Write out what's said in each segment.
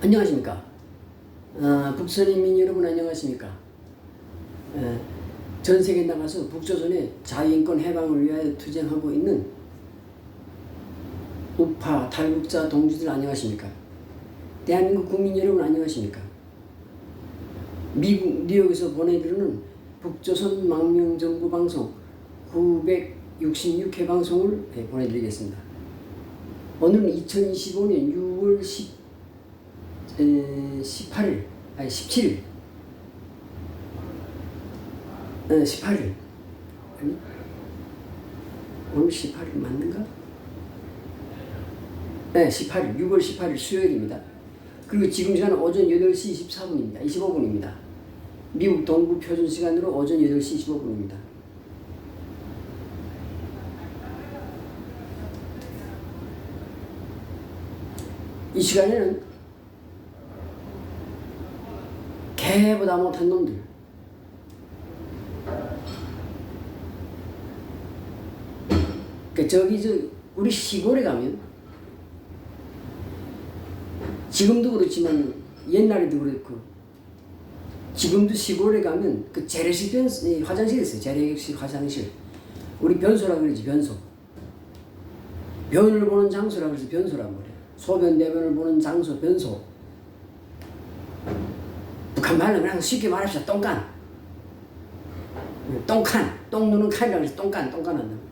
안녕하십니까. 북선인민 여러분 안녕하십니까. 전 세계에 나가서 북조선의 자유인권 해방을 위하여 투쟁하고 있는 우파 탈북자 동지들 안녕하십니까. 대한민국 국민 여러분 안녕하십니까. 미국 뉴욕에서 보내드리는 북조선 망명정부 방송 966회 방송을 보내드리겠습니다. 오늘은 2025년 6월 17일 아니? 오늘 18일 맞는가? 네, 6월 18일 수요일입니다. 그리고 지금 시간은 오전 8시 24분입니다. 25분입니다. 미국 동부 표준 시간으로 오전 8시 25분입니다. 이 시간에는 개보다 못한 놈들, 우리 시골에 가면, 지금도 그렇지만 옛날에도 그렇고 지금도 시골에 가면 그 재래식 화장실이 있어요. 재래식 화장실. 우리 변소라고 그러지. 변소. 변을 보는 장소라고 그래서 변소라고 그래요. 소변 대변을 보는 장소 변소. 북한 말로 그냥 쉽게 말합시다. 똥간. 똥칸. 똥 누는 칸이라고 해서 똥간 한단 말이에요.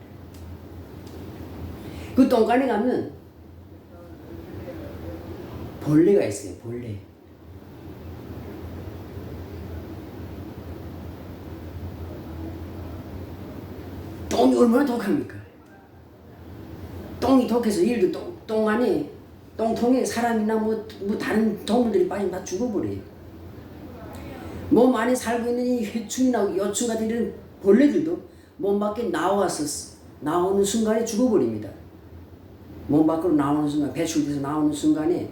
그 똥간에 가면 벌레가 있어요. 벌레. 똥이 얼마나 독합니까? 똥이 독해서 똥 안에 똥통에 사람이나 뭐 다른 동물들이 빠지면 다 죽어버려요. 몸 안에 살고 있는 이 회충이나 요충 같은 이런 벌레들도 몸 밖에 나오는 순간에 죽어버립니다. 몸 밖으로 나오는 순간, 배출돼서 나오는 순간에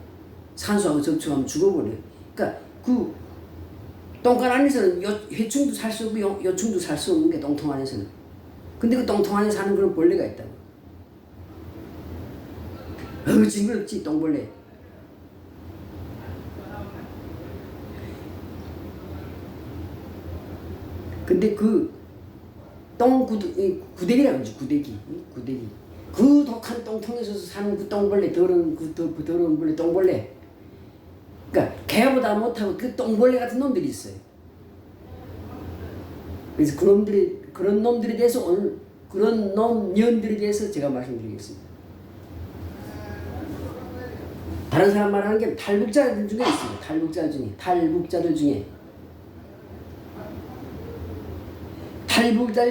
산소하고 접촉하면 죽어버려요. 그러니까 그 똥간 안에서는 회충도 살 수 없고 요충도 살 수 없는 게 똥통 안에서는. 근데 그 똥통 안에 사는 그런 벌레가 있다고. 징그럽지, 똥벌레. 근데 그 구데기라고 하지, 구데기. 그 독한 똥통에서 사는 그 똥벌레, 더러운 벌레, 똥벌레. 그러니까 개보다 못하고 그 똥벌레 같은 놈들이 있어요. 그래서 그런 놈들에 대해서 오늘 그런 놈년들에 대해서 제가 말씀드리겠습니다. 다른 사람 말하는 게 탈북자들 중에 있습니다. 탈북자들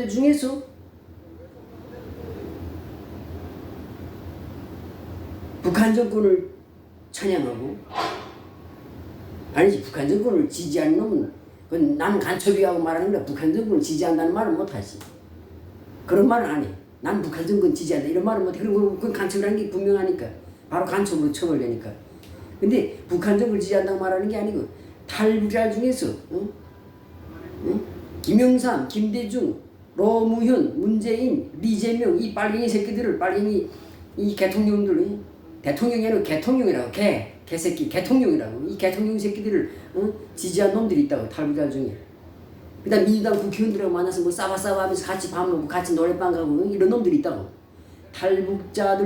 중에서 북한 정권을 찬양하고, 아니지, 북한 정권을 지지하는 놈은 그건 난 간첩이라고 말하는 거야. 북한 정권을 지지한다는 말은 못하지. 그런 말은 안 해. 난 북한 정권 지지한다 이런 말은 못해. 그건 간첩이라는 게 분명하니까. 바로 간첩으로 처벌되니까. 근데 북한 정권을 지지한다고 말하는 게 아니고 탈북자 중에서 김영삼, 김대중, 노무현, 문재인, 이재명 이 빨갱이 새끼들을 이 개통령들, 대통령이 아니고 개통령이라고, 개새끼 개통령이라고, 이 개통령 새끼들을 지지한 놈들이 있다고. 탈북자 중에. 그다음 민주당 국회의원들하고 만나서 뭐 싸바싸바 하면서 같이 밥 먹고 같이 노래방 가고 이런 놈들이 있다고. 탈북자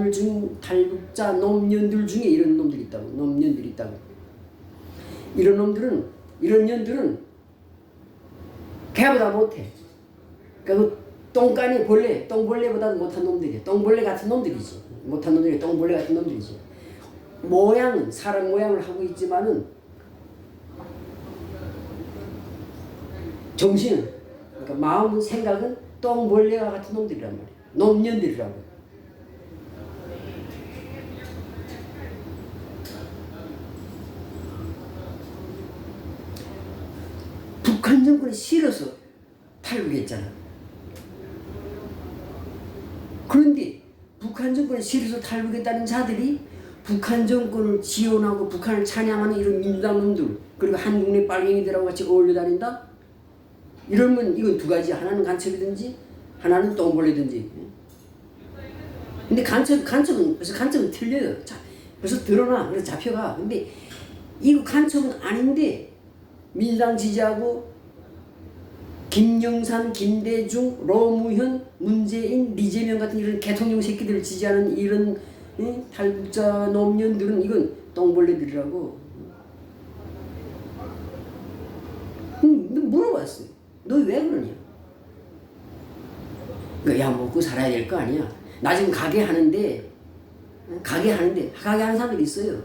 놈년들 중에 이런 놈들이 있다고. 이런 년들은 개보다 못해. 그러니까 그 똥간의 벌레, 똥벌레보다 못한 놈들이야. 똥벌레 같은 놈들이지. 못한 놈들이 똥벌레 같은 놈들이지. 모양은 사람 모양을 하고 있지만은 정신은, 그러니까 마음은, 생각은 똥벌레와 같은 놈들이란 말이야. 놈년들이라고. 북한 정권이 싫어서 탈북했잖아. 그런데 북한 정권이 싫어서 탈북했다는 자들이 북한 정권을 지원하고 북한을 찬양하는 이런 민주당 놈들, 그리고 한국 내 빨갱이들하고 같이 어울려 다닌다? 이러면 이건 두 가지. 하나는 간첩이든지 하나는 똥벌레든지. 근데 간첩은 틀려요. 벌써 드러나. 그래서 잡혀가. 근데 이거 간첩은 아닌데 민주당 지지하고 김영삼, 김대중, 노무현, 문재인, 이재명 같은 이런 대통령 새끼들을 지지하는 이런 탈북자 노무현들은 이건 똥벌레들이라고. 물어봤어요. 너 왜 그러냐? 야, 먹고 살아야 될 거 아니야. 나 지금 가게 하는데 가게 하는 사람들이 있어요.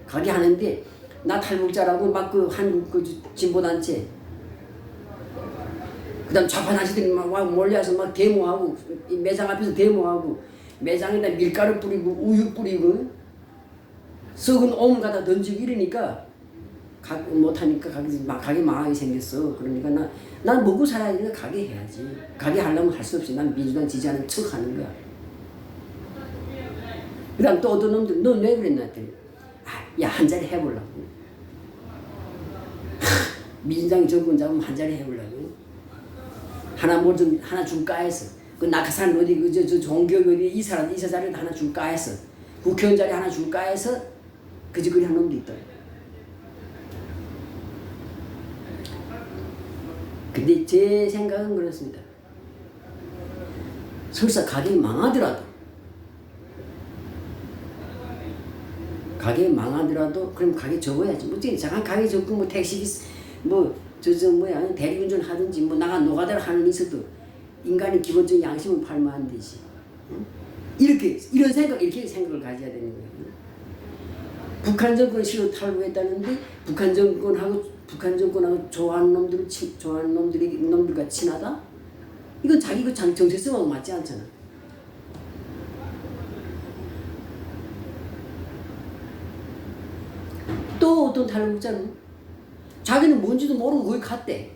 가게 하는데 나 탈북자라고 막 그 한국 그 진보단체 그다음 좌파 단체들이 막 몰려서 막 데모하고 매장 앞에서 데모하고 매장에다 밀가루 뿌리고 우유 뿌리고 썩은 오물 갖다 던지고 이러니까 못하니까 가게 망하게 생겼어. 그러니까 난 먹고 살아야 되니까 가게 해야지. 가게 하려면 할 수 없이 난 민주당 지지하는 척 하는 거야. 그 다음 또 어떤 놈들 너 왜 그랬나 했더니 야, 한 자리 해보려고. 민주당이 정권 잡으면 한 자리 해보려고. 하나 줄까 해서 그 낙하산 어디 저 종교 어디 이사 자리도 하나 줄까 해서 국회의원 자리 하나 줄까 해서 그지거리 한 놈도 있다. 근데 제 생각은 그렇습니다. 설사 가게 망하더라도 그럼 가게 접어야지. 뭐 잠깐 가게 접고 뭐 택시 대리운전 하든지 뭐 나가 노가다를 하는 있어도 인간의 기본적인 양심을 팔면 안 되지. 응? 이렇게 생각을 가져야 되는 거예요. 북한 정권 시로 탈북했다는데 북한 정권하고 좋아하는 놈들과 친하다? 이건 자기 그 정체성하고 맞지 않잖아. 또 어떤 탈북자는 자기는 뭔지도 모르고 거기 갔대.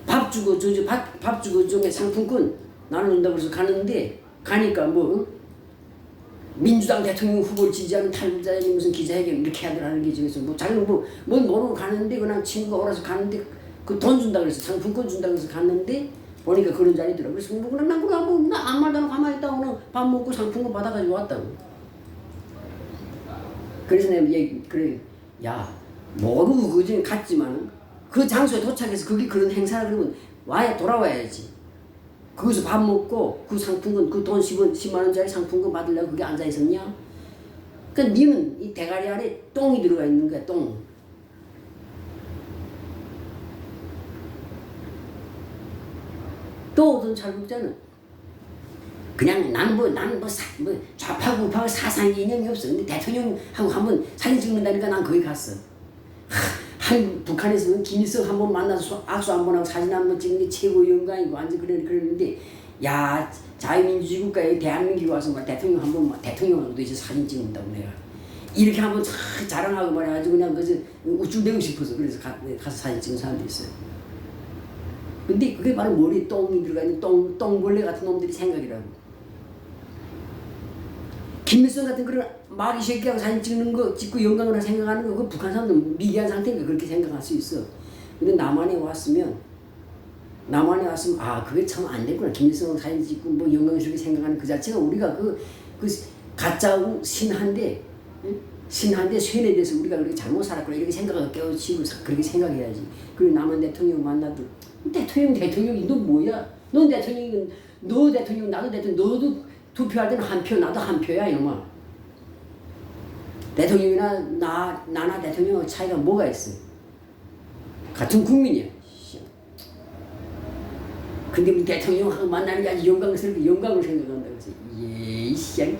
밥 주고 저기 상품권 나눠준다고 해서 가는데 가니까 민주당 대통령 후보를 지지하는 탈북자들이 무슨 기자회견 이렇게 하더라는 게 저기서 자기는 뭘 모르고 가는데 그냥 친구가 오라서 가는데 그 돈 준다고 그래서 상품권 준다고 해서 갔는데 보니까 그런 자리더라고. 그래서 나 아무 말도 안 하고 가만히 있다가 그냥 밥 먹고 상품권 받아가지고 왔다고. 그래서 내가 그래 야 모르고 그중에 갔지만 그 장소에 도착해서 거기 그런 행사를 그러면 돌아와야지. 거기서 밥 먹고 그 상품권 그 돈 10만 원짜리 상품권 받으려고 거기 앉아 있었냐? 그러니까 니는 이 대가리 안에 똥이 들어가 있는 거야. 똥. 또 어떤 탈북자는 그냥 나는 좌파고 우파고 사상 이념이 없어. 근데 대통령하고 한번 사진 찍는다니까 난 거기 갔어. 북한에서는 김일성 한번 만나서 악수 한번 하고 사진 한번 찍는 게 최고의 영광이고 완전 그랬는데 야 자유민주주의 국가에 대한민국이 와서 대통령하고도 이제 사진 찍는다고 내가 이렇게 한번 자랑하고 말해가지고 그냥 우쭐대고 싶어서 그래서 가서 사진 찍은 사람도 있어요. 근데 그게 바로 머리에 똥이 들어가 있는 똥벌레 같은 놈들이 생각이라고. 김일성 같은 그런 마귀 새끼하고 사진 찍는 거 찍고 영광으로 생각하는 거 그 북한 사람들은 미개한 상태니까 그렇게 생각할 수 있어. 근데 남한에 왔으면 그게 참 안 됐구나. 김일성 사진 찍고 영광스럽게 생각하는 그 자체가 우리가 그 가짜고 신한데 쇠뇌돼서 우리가 그렇게 잘못 살았구나 이렇게 생각하고 깨우치고 그렇게 생각해야지. 그리고 남한 대통령 만나도 대통령이 너 뭐야? 너 대통령 나도 대통령 너도 투표할 때는 한 표 나도 한 표야 이놈아. 대통령이나 나나 대통령하고 차이가 뭐가 있어? 같은 국민이야. 근데 대통령하고 만나는 게 아주 영광을 생각한다고 해서 예이씨.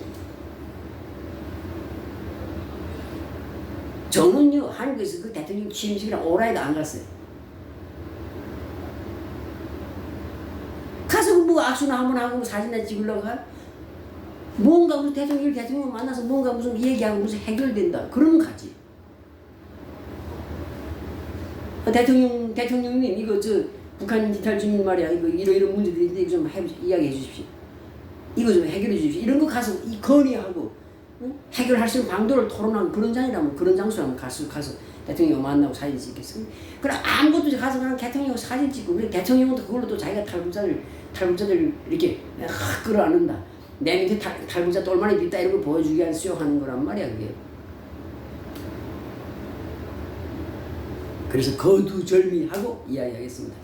저는요 한국에서 그 대통령 취임식이랑 오라이도 안 갔어요. 가서 악수나 한번 하고 사진이나 찍으려고 가? 뭔가 무슨 대통령 만나서 뭔가 무슨 얘기하고 무슨 해결된다. 그러면 가지. 대통령님 이거 북한 이탈 주민 말이야. 이런 문제들이 있는데 이거 좀 이야기해 주십시오. 이거 좀 해결해 주십시오. 이런 거 가서 건의하고 해결할 수 있는 방도를 토론하는 그런 자리라면 그런 장소라면 가서 대통령 만나고 사진 찍겠어. 그럼 아무것도 가서 그냥 대통령 사진 찍고 그래 대통령도 그걸로 또 자기가 탈북자들 이렇게 끌어안는다. 내 밑에 탈북자 똘마니 있다 이런 걸 보여주기 위한 수용하는 거란 말이야 그게. 그래서 거두절미하고 이야기하겠습니다.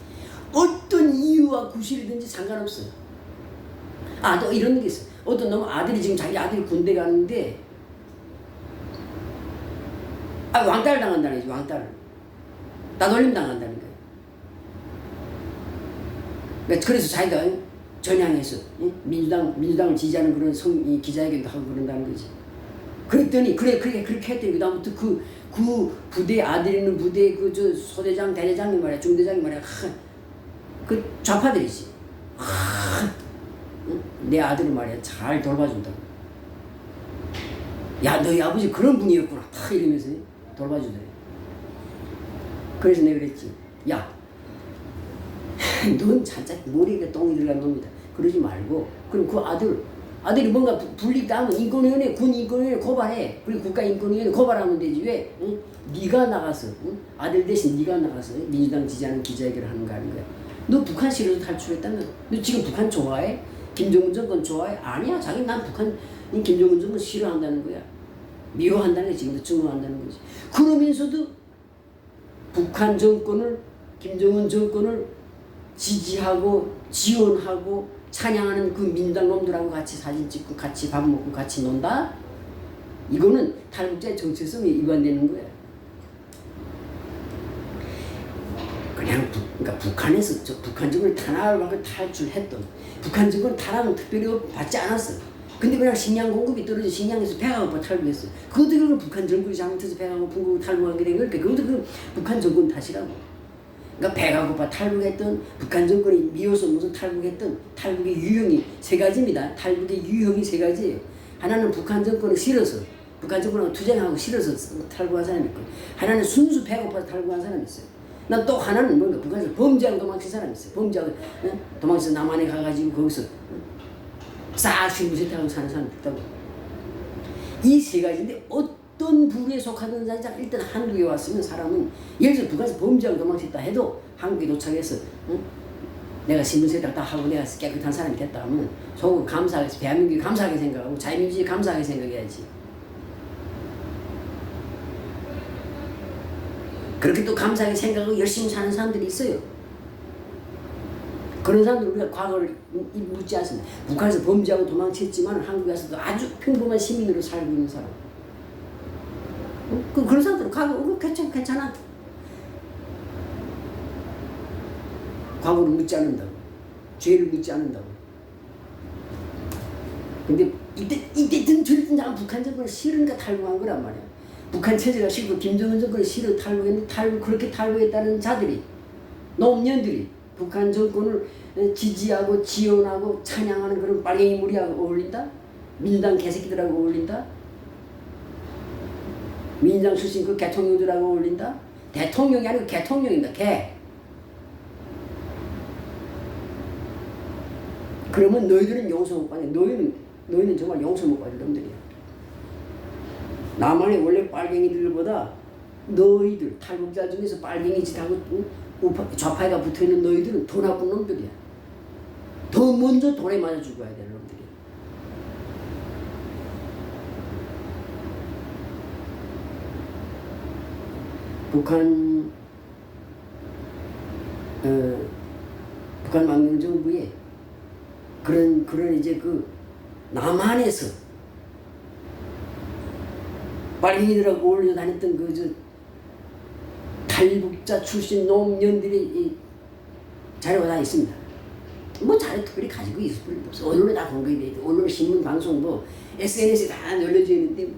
어떤 이유와 구실이든지 상관없어요. 또 이런 게 있어요. 어떤 놈 아들이 지금 자기 아들이 군대 가는데 왕따를 당한다는 거지. 왕따를 따돌림 당한다는 거예요. 그래서 자기가 전향해서 민주당을 지지하는 그런 기자회견도 하고 그런다는 거지. 그랬더니 그렇게 했더니 그다음부터 그 부대 아들 있는 부대 저 소대장 대대장이 말이야, 중대장이 말이야, 그 좌파들이지. 내 아들을 말이야 잘 돌봐준다고. 야, 너희 아버지 그런 분이었구나 탁 이러면서 돌봐주더래. 그래서 내가 그랬지. 야, 넌 진짜 머리가 똥이 들어간 놈이다. 그러지 말고 그럼 그 아들이 뭔가 불리다면 인권위원회, 군인권위원회 고발해. 그리고 국가인권위원회 고발하면 되지. 왜? 응? 네가 나가서 아들 대신 네가 나가서 민주당 지지하는 기자회견을 하는 거 아닌 거야. 너 북한 싫어서 탈출했다면 너 지금 북한 좋아해? 김정은 정권 좋아해? 아니야. 자기 난 북한 김정은 정권 싫어한다는 거야. 미워한다는 게 지금도 증오한다는 거지. 그러면서도 북한 정권을 김정은 정권을 지지하고 지원하고 찬양하는 그 민주당 놈들하고 같이 사진 찍고 같이 밥 먹고 같이 논다? 이거는 탈북자의 정체성에 위반되는 거야. 그냥 그러니까 북한에서 북한 정권을 탄압하고 탈출했던 북한 정권 탄압은 특별히 받지 않았어. 근데 그냥 식량 공급이 떨어져 식량에서 배가 고파 탈북했어. 그것도 북한 정권이 잘못해서 배가 고픈 거고 탈북하게 된 거니까 그것도 그 북한 정권 탓이라고. 그러니까 배가 고파 탈북했던 북한 정권이 미워서 무슨 탈북했던 탈북의 유형이 세 가지입니다. 탈북의 유형이 세 가지예요. 하나는 북한 정권을 싫어서 북한 정권하고 투쟁하고 싫어서 탈북한 사람이 있고, 하나는 순수 배가 고파서 탈북한 사람이 있어요. 난 또 하나는 뭔가 북한에서 범죄하고 도망친 사람이 있어요. 범죄하고 도망쳐서 남한에 가가지고 거기서 싹 신부세탁하고 사는 사람이 있다고. 이 세 가지인데 어떤 부류에 속하든 일단 한국에 왔으면 사람은 예를 들어 북한에서 범죄하고 도망쳤다 해도 한국에 도착해서 내가 신분세탁 다 하고 내가 깨끗한 사람이 됐다 하면 속으로 감사하게, 대한민국이 감사하게 생각하고 자유민주주의 감사하게 생각해야지. 그렇게 또 감사하게 생각하고 열심히 사는 사람들이 있어요. 그런 사람들 우리가 과거를 묻지 않습니다. 북한에서 범죄하고 도망쳤지만 한국에 와서도 아주 평범한 시민으로 살고 있는 사람. 그런 사람들은 과거 괜찮아. 과거를 묻지 않는다고. 죄를 묻지 않는다고. 근데 이때든 저랬든 난 북한 정권을 싫으니까 탈북한 거란 말이야. 북한 체제가 싫고 김정은 정권을 싫어 탈북했는데 그렇게 탈북했다는 자들이, 노무현들이 북한 정권을 지지하고 지원하고 찬양하는 그런 빨갱이 무리하고 어울린다? 민주당 개새끼들하고 어울린다? 민주당 출신 그 개통령들하고 어울린다? 대통령이 아니고 개통령입니다. 개. 그러면 너희들은 용서 못 받네. 너희는 정말 용서 못 받을 놈들이야. 남한의 원래 빨갱이들보다 너희들 탈북자 중에서 빨갱이 짓하고 좌파에가 붙어있는 너희들은 더 나쁜 놈들이야. 더 먼저 돌에 맞아 죽어야 되는 놈들이야. 북한 망명정부에 그런 이제 그 남한에서 빨갱이들하고 어울려 다녔던 탈북자 출신 노무현들의 자료가 다 있습니다. 뭐 자료 특별히 가지고 있을 필요도 없어. 언론에 다 공개돼 있고, 언론, 신문, 방송, SNS에 다 열려져 있는데,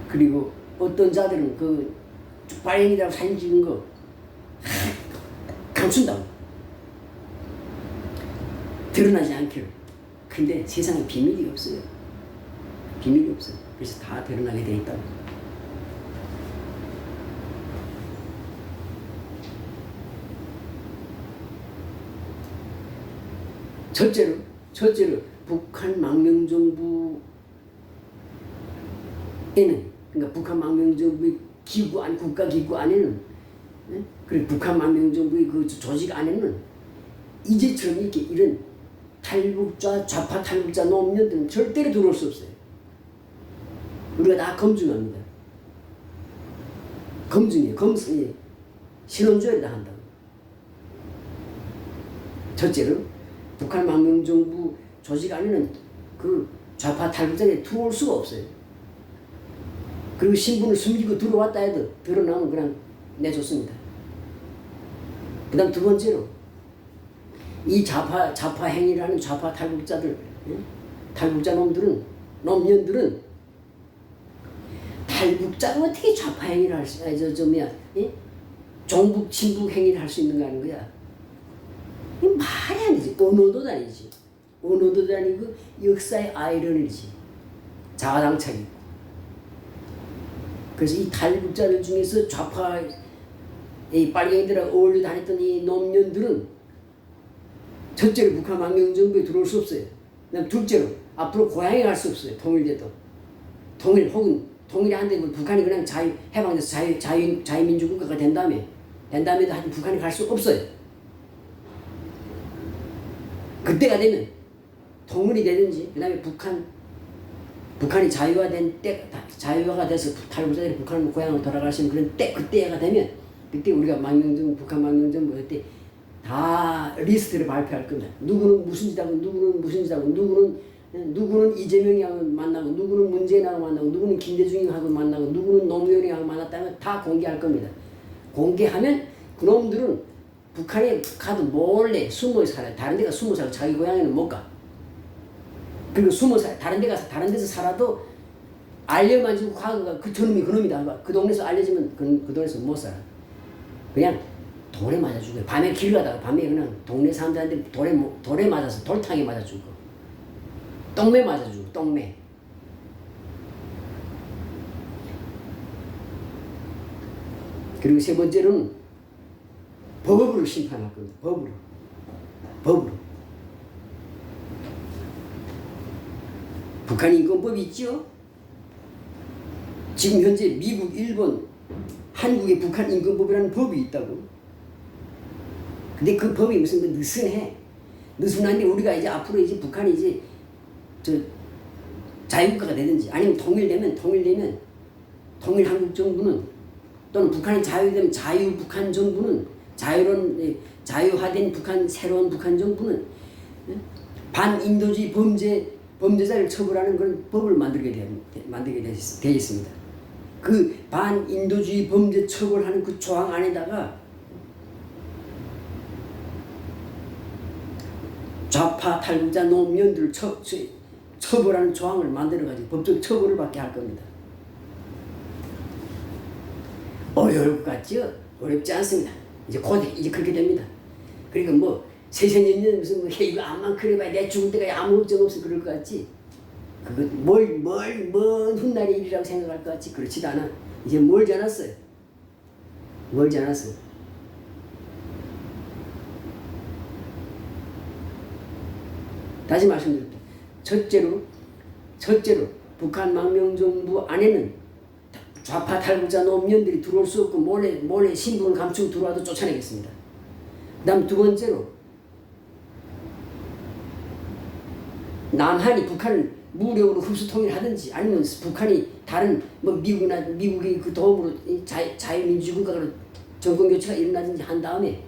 그리고 어떤 자들은 그 빨갱이들하고 사진 찍은 거 감춘다고. 드러나지 않기를. 근데 세상에 비밀이 없어요. 비밀이 없어요. 그래서 다 드러나게 돼 있다고. 첫째로 북한 망명정부에는, 그러니까 북한 망명정부의 기구 안 국가기구 안에는, 그리고 북한 망명정부의 그 조직 안에는 이제처럼 이렇게 이런 좌파 탈북자 노무현들은 절대로 들어올 수 없어요. 우리가 다 검증합니다. 검증이에요. 검증이 신원조회를 한다고. 첫째로 북한 망명정부 조직 안에는 그 좌파 탈북자들이 들어올 수가 없어요. 그리고 신분을 숨기고 들어왔다 해도 드러나면 그냥 내줬습니다. 그 다음 두 번째로 이 좌파 행위를 하는 좌파 탈북자들, 탈북자 놈년들은 탈북자가 어떻게 좌파 행위를 할 수, 종북, 친북 행위를 할 수 있는가 하는 거야. 이 말이 아니지. 언어도 다니지. 언어도 다니고 역사의 아이러니지. 자아당착이고. 그래서 이 탈북자들 중에서 좌파 이 빨갱이들하고 어울려 다녔던 이 놈년들은 첫째로 북한 망명정부에 들어올 수 없어요. 그다음 둘째로 앞으로 고향에 갈 수 없어요. 통일돼도. 통일이 안 되고 북한이 그냥 해방돼서 자유민주국가가 된다음에도 하여튼 북한에 갈 수 없어요. 그때가 되면 통일이 되든지 그 다음에 북한이 자유화가 돼서 탈북자들이 북한 고향으로 돌아갈 수 있는 그런 그때가 되면 그때 우리가 북한 망명정부 그때 다 리스트를 발표할 겁니다. 누구는 무슨 짓하고 누구는 무슨 짓하고 누구는 이재명이하고 만나고 누구는 문재인하고 만나고 누구는 김대중하고 만나고 누구는 노무현이하고 만났다면 다 공개할 겁니다. 공개하면 그놈들은 북한에 가도 몰래 숨어 살아요. 다른 데가 숨어 살고 자기 고향에는 못 가. 그리고 다른 데서 살아도 알려만 주고 과거가 저놈이 그놈이다. 그 동네에서 알려지면 그 동네에서 못 살아. 그냥 돌에 맞아 죽어요. 밤에 길 가다가 밤에 그냥 동네 사람들한테 돌에 맞아서 돌탕에 맞아 죽고 똥매 맞아 죽고 똥매. 그리고 세 번째로는 법으로 심판할 겁니다. 법으로. 북한 인권법이 있죠. 지금 현재 미국, 일본, 한국의 북한 인권법이라는 법이 있다고. 근데 그 법이 무슨 느슨해. 느슨한데 우리가 이제 앞으로 이제 북한이 이제 자유국가가 되든지 아니면 통일 한국 정부는 또는 북한이 자유되면 북한 정부는 자유화된 새로운 북한 정부는 반인도주의 범죄자를 처벌하는 그런 법을 만들게 되어 있습니다. 그 반인도주의 범죄 처벌하는 그 조항 안에다가 좌파 탈북자 노무현들을 처벌하는 조항을 만들어가지고 법적 처벌을 받게 할 겁니다. 어려울 것 같죠? 어렵지 않습니다. 이제 그렇게 됩니다. 그러니까 뭐 세세년년 무슨 이거 암만 그래봐야 내 죽을 때가 아무 걱정 없어 그럴 것 같지. 그거 먼 훗날의 일이라고 생각할 것 같지. 그렇지도 않아. 이제 멀지 않았어요. 다시 말씀드립니다. 첫째로 북한 망명정부 안에는 좌파 탈북자 노무현들이 들어올 수 없고 몰래 신분을 감추고 들어와도 쫓아내겠습니다. 그 다음 두 번째로 남한이 북한을 무력으로 흡수 통일하든지 아니면 북한이 다른 미국의 그 도움으로 자유민주국가로 정권교체가 일어나든지 한 다음에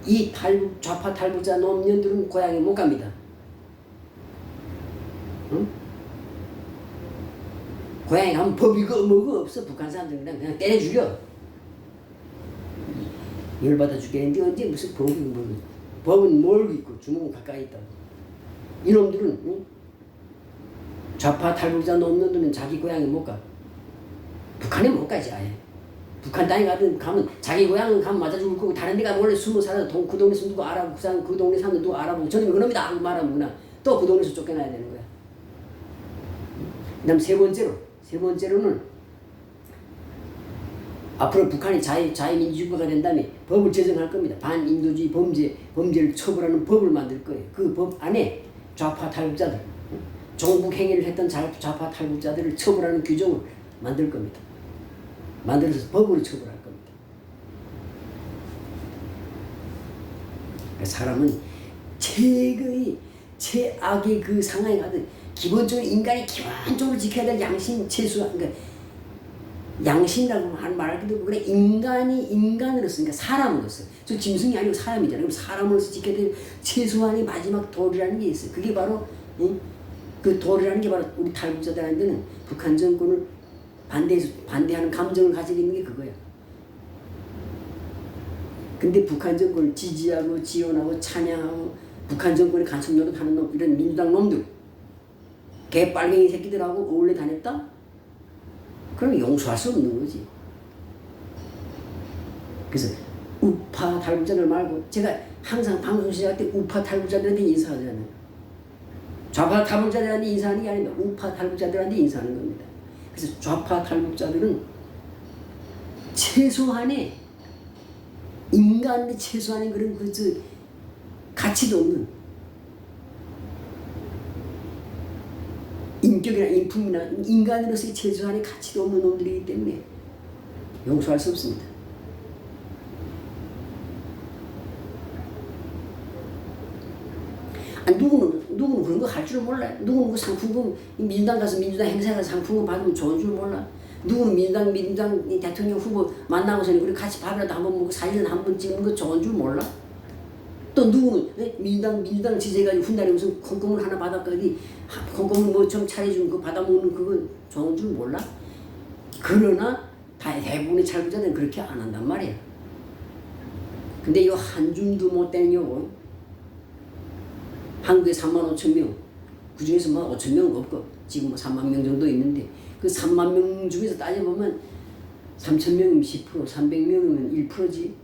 이 좌파 탈북자 노무현들은 고향에 못 갑니다. 고향에 가면 법이고 뭐고 없어. 북한 사람들은 그냥 때려 죽여. 열받아 죽겠는데 언제 무슨 법이고 뭐고. 법은 멀고 있고 주먹은 가까이 있다. 이놈들은 좌파 탈북자 노무현들은 자기 고향에 못 가. 북한에 못 가지 아예. 북한 땅에 가면 자기 고향은 가면 맞아 죽을 거고 다른 데 가면 원래 숨어 살아도 그 동네에서 누구 알아보고 그 동네 사람들 누구 알아보고 저놈이 그놈이다 하고 말하면 또 그 동네에서 쫓겨나야 되는 거야. 그 다음 세 번째로는 앞으로 북한이 자유민주국가가 된 다음에 법을 제정할 겁니다. 반인도주의 범죄를 처벌하는 법을 만들 거예요. 그 법 안에 좌파 탈북자들, 종북 행위를 했던 좌파 탈북자들을 처벌하는 규정을 만들 겁니다. 만들어서 법으로 처벌할 겁니다. 사람은 최악의 그 상황에 가든 기본적으로 인간이 기본적으로 지켜야 될 양심 최소한 그러니까 양심이라고 하는 말도 그래 인간이 인간으로서 그러니까 사람으로서 저 짐승이 아니고 사람이잖아요. 그럼 사람으로서 지켜야 될 최소한의 마지막 도리라는 게 있어요. 그게 바로 그 도리라는 게 바로 우리 탈북자들한테는 북한 정권을 반대하는 감정을 가지고 있는 게 그거야. 근데 북한 정권을 지지하고 지원하고 찬양하고 북한 정권의 간섭 노릇하는 놈 이런 민주당 놈들 개빨갱이 새끼들하고 어울려 다녔다? 그럼 용서할 수 없는 거지. 그래서 우파 탈북자들 말고 제가 항상 방송 시작할 때 우파 탈북자들한테 인사하잖아요. 좌파 탈북자들한테 인사하는 게 아닙니다. 우파 탈북자들한테 인사하는 겁니다. 그래서 좌파 탈북자들은 최소한의 인간의 최소한의 그런 가치도 없는 인격이나 인품이나 인간으로서의 최소한의 가치도 없는 놈들이기 때문에 용서할 수 없습니다. 아니, 누구는 그런 거 할 줄 몰라. 누구는 그 상품금 민주당 가서 민주당 행사에 가서 상품금 받으면 좋은 줄 몰라. 누구는 민주당 대통령 후보 만나고서는 우리 같이 밥이라도 한번 먹고 사진을 한번 찍는 거 좋은 줄 몰라. 또 누구는 민주당 지지해가지고 훗날에 무슨 콩고물 하나 받았거니 콩고물 뭐 좀 차려주면 그거 받아먹는 그거 좋은 줄 몰라? 그러나 대부분의 탈북자들은 그렇게 안 한단 말이야. 근데 이 한 줌도 못 되는 경우 한국에 3만 5천 명 그중에서 뭐 5천 명은 없고 지금 뭐 3만 명 정도 있는데 그 3만 명 중에서 따져보면 3천 명이면 10% 300명이면 1%지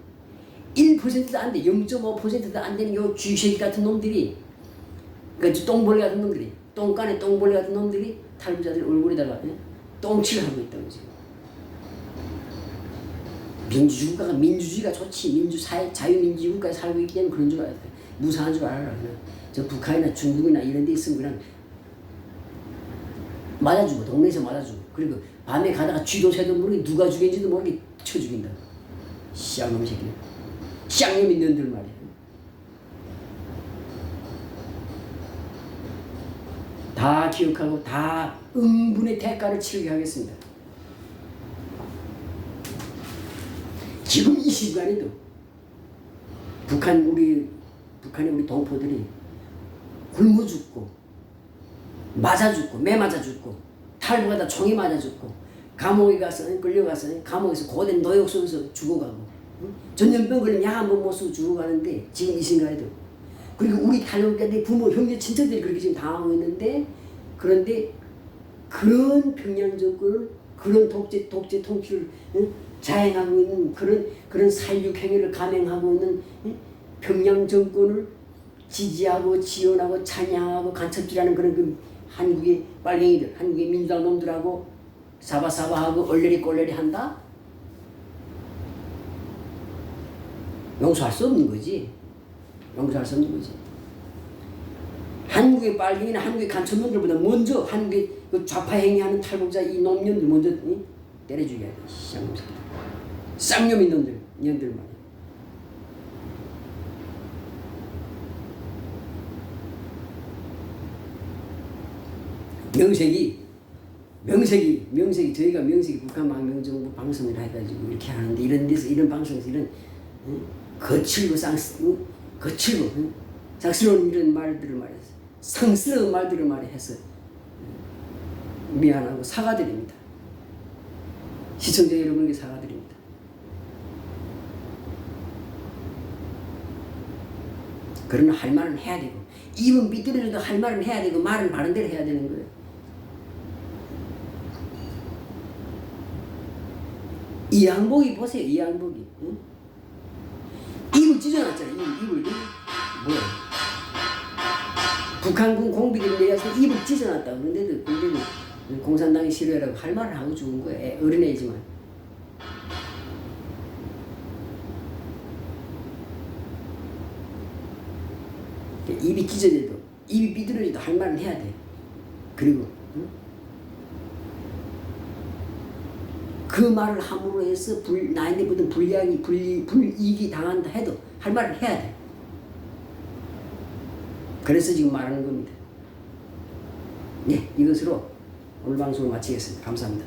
1%도 안 돼. 0.5%도 안 되는 요 쥐새끼 같은 놈들이 그러니까 똥벌레 같은 놈들이 똥간에 똥벌레 같은 놈들이 탈북자들 얼굴에다가 똥칠을 하고 있다고 지금. 민주주의가 민주주의가 좋지. 자유민주국가에 살고 있기 때문에 그런 줄 알아야 돼. 무사한 줄 알아라. 그냥 저 북한이나 중국이나 이런 데 있으면 그냥 맞아주고 동네에서 맞아주고 그리고 밤에 가다가 쥐도 새도 모르게 누가 죽인지도 모르게 쳐 죽인다. 쌍놈 새끼. 쌍놈 있는 들 말이야. 다 기억하고 다 응분의 대가를 치르게 하겠습니다. 지금 이 시간에도 북한의 우리 동포들이 굶어 죽고 맞아 죽고 매 맞아 죽고 탈북하다 총이 맞아 죽고 감옥에 가서 끌려가서 감옥에서 고된 노역 속에서 죽어가고 전염병 걸리면 약 한 번 못 쓰고 죽어가는데 지금 이 시간에도 그리고 우리 탈북자들 부모 형제 친척들이 그렇게 지금 당하고 있는데 그런데 그런 평양 정권을 그런 독재 통치를 자행하고 있는 그런 살육 행위를 감행하고 있는 평양 정권을 지지하고 지원하고 찬양하고 간첩질하는 그런 그 한국의 빨갱이들, 한국의 민주당 놈들하고 사바사바하고 얼레리 꼴레리 한다? 용서할 수 없는 거지. 용서할 수 없는 거지. 한국의 빨갱이나 한국의 간첩놈들보다 먼저 한국의 그 좌파 행위하는 탈북자 이 놈년들 먼저 때려주게 해야 돼. 쌍놈 있는 년들 말이야. 명색이 저희가 북한망명정부 방송을 해가지고 이렇게 하는데 이런 데서 이런 방송에서 이런 거칠고 짝스러운 이런 말들을 말해서 상스러운 말들을 말해서 미안하고 사과드립니다. 시청자 여러분께 사과드립니다. 그러나 할 말은 해야 되고 입은 삐뚤어져도 할 말은 해야 되고 말은 바른 대로 해야 되는 거예요. 이양복이 보세요. 이양복이 응? 입을 찢어놨잖아요. 입을 뭐야? 북한군 공비들이 내려서 입을 찢어놨다. 그런데도 공산당이 싫어하라고 할 말을 하고 죽은 거예요. 어린애지만. 입이 찢어져도 입이 삐뚤어져도 할 말은 해야 돼. 그리고 응? 그 말을 함으로 해서 나한테 보던 불이익이 당한다 해도 할 말을 해야 돼. 그래서 지금 말하는 겁니다. 네, 이것으로 오늘 방송을 마치겠습니다. 감사합니다.